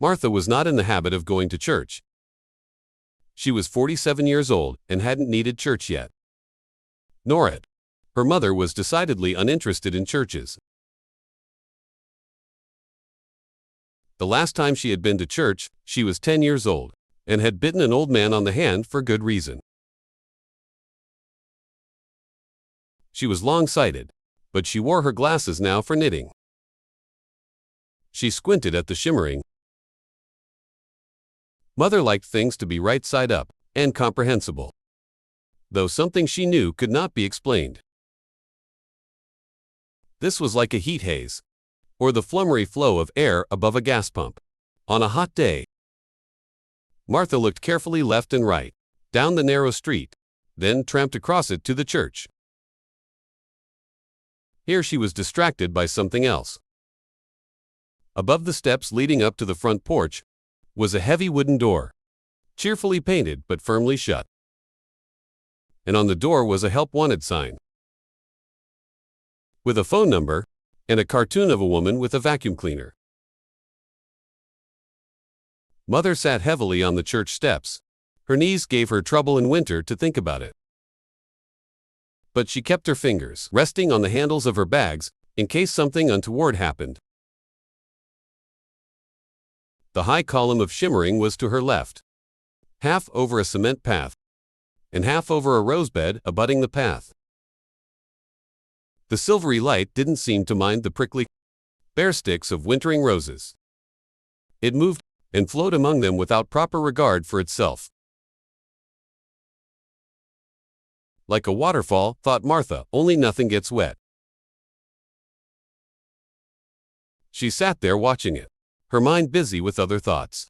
Martha was not in the habit of going to church. She was 47 years old and hadn't needed church yet. Nor it. Her mother was decidedly uninterested in churches. The last time she had been to church, she was 10 years old, and had bitten an old man on the hand for good reason. She was long-sighted, but she wore her glasses now for knitting. She squinted at the shimmering. Mother liked things to be right side up and comprehensible, though something she knew could not be explained. This was like a heat haze, or the flummery flow of air above a gas pump, on a hot day. Martha looked carefully left and right, down the narrow street, then tramped across it to the church. Here she was distracted by something else. Above the steps leading up to the front porch was a heavy wooden door, cheerfully painted but firmly shut. And on the door was a help wanted sign, with a phone number and a cartoon of a woman with a vacuum cleaner. Mother sat heavily on the church steps. Her knees gave her trouble in winter to think about it. But she kept her fingers resting on the handles of her bags in case something untoward happened. The high column of shimmering was to her left, half over a cement path, and half over a rosebed abutting the path. The silvery light didn't seem to mind the prickly, bare sticks of wintering roses. It moved and flowed among them without proper regard for itself. Like a waterfall, thought Martha, only nothing gets wet. She sat there watching it, her mind busy with other thoughts.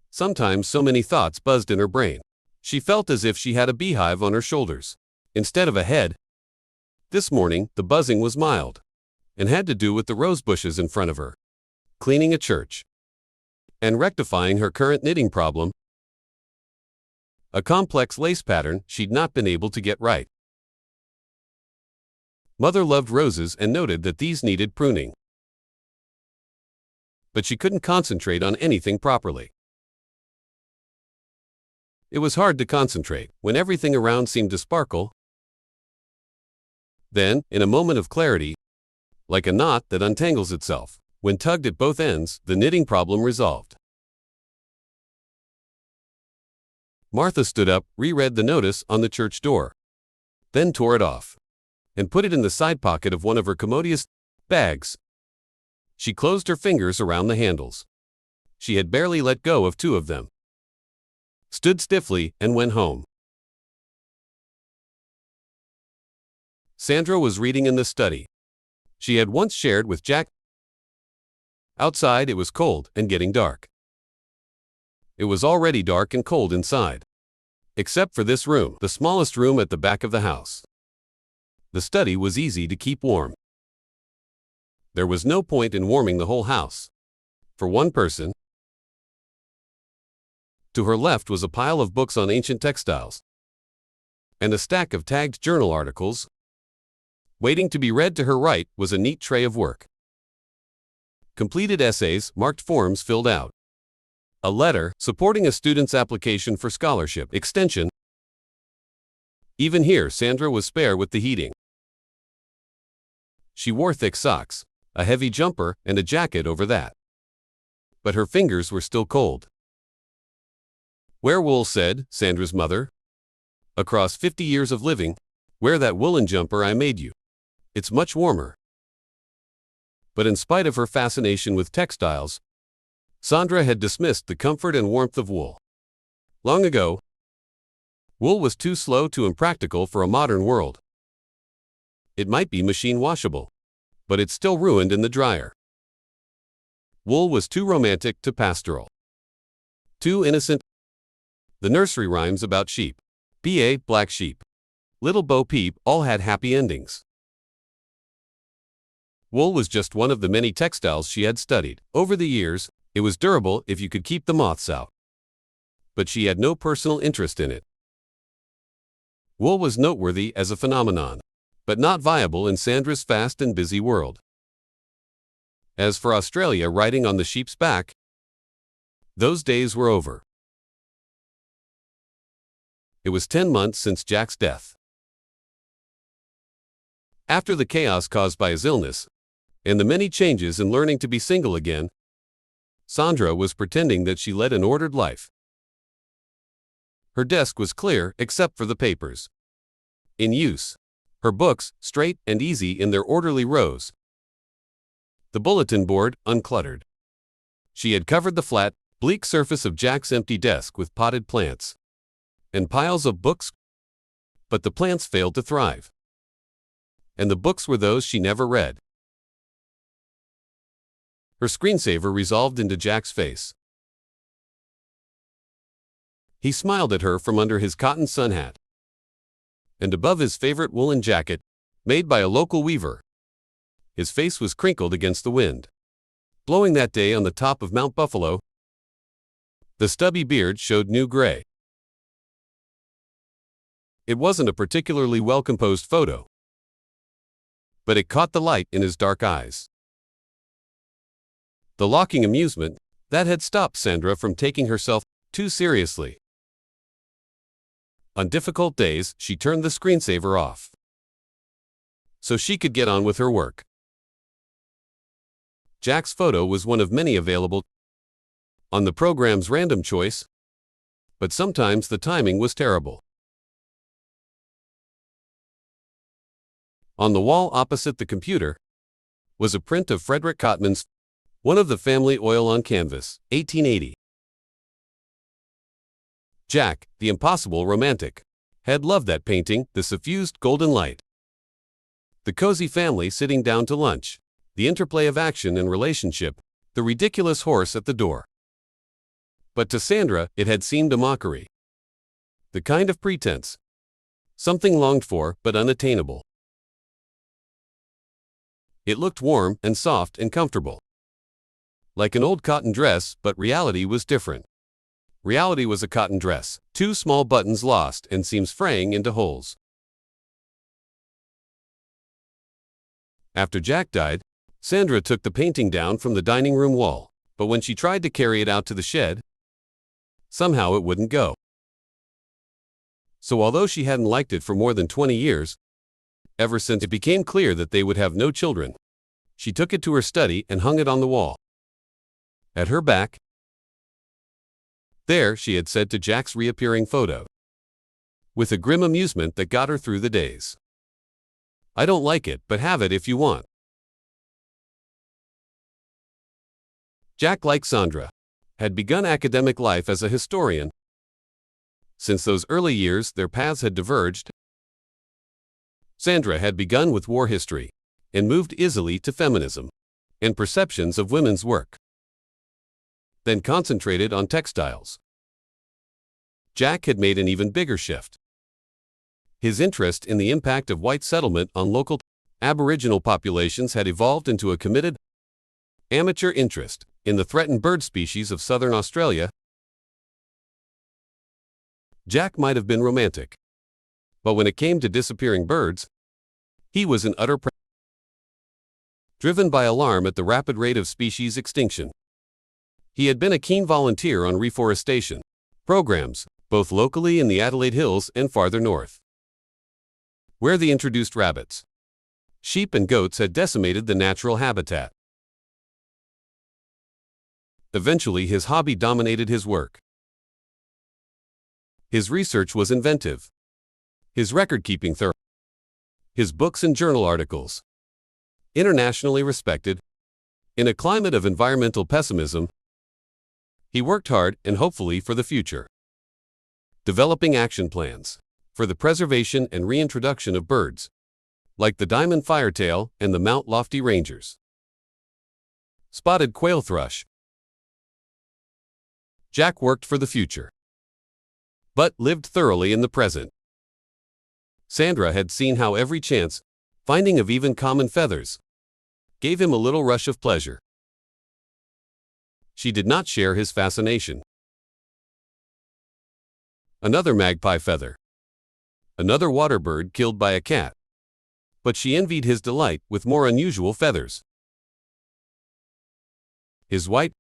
Sometimes so many thoughts buzzed in her brain. She felt as if she had a beehive on her shoulders, instead of a head. This morning, the buzzing was mild, and had to do with the rose bushes in front of her, cleaning a church, and rectifying her current knitting problem, a complex lace pattern she'd not been able to get right. Mother loved roses and noted that these needed pruning, but she couldn't concentrate on anything properly. It was hard to concentrate when everything around seemed to sparkle. Then, in a moment of clarity, like a knot that untangles itself, when tugged at both ends, the knitting problem resolved. Martha stood up, reread the notice on the church door, then tore it off, and put it in the side pocket of one of her commodious bags. She closed her fingers around the handles. She had barely let go of two of them, stood stiffly, and went home. Sandra was reading in the study. She had once shared with Jack. Outside it was cold and getting dark. It was already dark and cold inside, except for this room, the smallest room at the back of the house. The study was easy to keep warm. There was no point in warming the whole house. For one person. To her left was a pile of books on ancient textiles, and a stack of tagged journal articles. Waiting to be read to her right was a neat tray of work. Completed essays, marked forms filled out. A letter supporting a student's application for scholarship extension. Even here Sandra was spare with the heating. She wore thick socks, a heavy jumper, and a jacket over that. But her fingers were still cold. "Wear wool," said Sandra's mother. "Across 50 years of living, wear that woolen jumper I made you. It's much warmer." But in spite of her fascination with textiles, Sandra had dismissed the comfort and warmth of wool long ago. Wool was too slow, too impractical for a modern world. It might be machine washable, but it still ruined in the dryer. Wool was too romantic, too pastoral, too innocent. The nursery rhymes about sheep, B.A. Black Sheep, Little Bo Peep, all had happy endings. Wool was just one of the many textiles she had studied. Over the years, it was durable if you could keep the moths out. But she had no personal interest in it. Wool was noteworthy as a phenomenon, but not viable in Sandra's fast and busy world. As for Australia riding on the sheep's back, those days were over. It was 10 months since Jack's death. After the chaos caused by his illness, and the many changes in learning to be single again, Sandra was pretending that she led an ordered life. Her desk was clear except for the papers in use, her books straight and easy in their orderly rows, the bulletin board uncluttered. She had covered the flat, bleak surface of Jack's empty desk with potted plants and piles of books, but the plants failed to thrive, and the books were those she never read. Her screensaver resolved into Jack's face. He smiled at her from under his cotton sun hat, and above his favorite woolen jacket, made by a local weaver. His face was crinkled against the wind, blowing that day on the top of Mount Buffalo. The stubby beard showed new gray. It wasn't a particularly well-composed photo, but it caught the light in his dark eyes. The locking amusement that had stopped Sandra from taking herself too seriously. On difficult days, she turned the screensaver off so she could get on with her work. Jack's photo was one of many available on the program's random choice, but sometimes the timing was terrible. On the wall opposite the computer was a print of Frederick Cotman's One of the Family Oil on Canvas, 1880. Jack, the impossible romantic, had loved that painting, the suffused golden light, the cozy family sitting down to lunch, the interplay of action and relationship, the ridiculous horse at the door. But to Sandra, it had seemed a mockery. The kind of pretense, something longed for but unattainable. It looked warm and soft and comfortable, like an old cotton dress, but reality was different. Reality was a cotton dress, 2 small buttons lost and seams fraying into holes. After Jack died, Sandra took the painting down from the dining room wall, but when she tried to carry it out to the shed, somehow it wouldn't go. So although she hadn't liked it for more than 20 years, ever since it became clear that they would have no children, she took it to her study and hung it on the wall. At her back, there, she had said to Jack's reappearing photo, with a grim amusement that got her through the days, "I don't like it, but have it if you want." Jack, like Sandra, had begun academic life as a historian. Since those early years, their paths had diverged. Sandra had begun with war history and moved easily to feminism and perceptions of women's work, then concentrated on textiles. Jack had made an even bigger shift. His interest in the impact of white settlement on local Aboriginal populations had evolved into a committed, amateur interest in the threatened bird species of southern Australia. Jack might have been romantic, but when it came to disappearing birds, he was in utter driven by alarm at the rapid rate of species extinction. He had been a keen volunteer on reforestation programs, both locally in the Adelaide Hills and farther north, where the introduced rabbits, sheep and goats had decimated the natural habitat. Eventually, his hobby dominated his work. His research was inventive, his record-keeping thorough, his books and journal articles internationally respected. In a climate of environmental pessimism, he worked hard and hopefully for the future, developing action plans for the preservation and reintroduction of birds, like the diamond firetail and the Mount Lofty rangers, spotted quail thrush. Jack worked for the future, but lived thoroughly in the present. Sandra had seen how every chance finding of even common feathers gave him a little rush of pleasure. She did not share his fascination. Another magpie feather, another water bird killed by a cat, but she envied his delight with more unusual feathers. His white,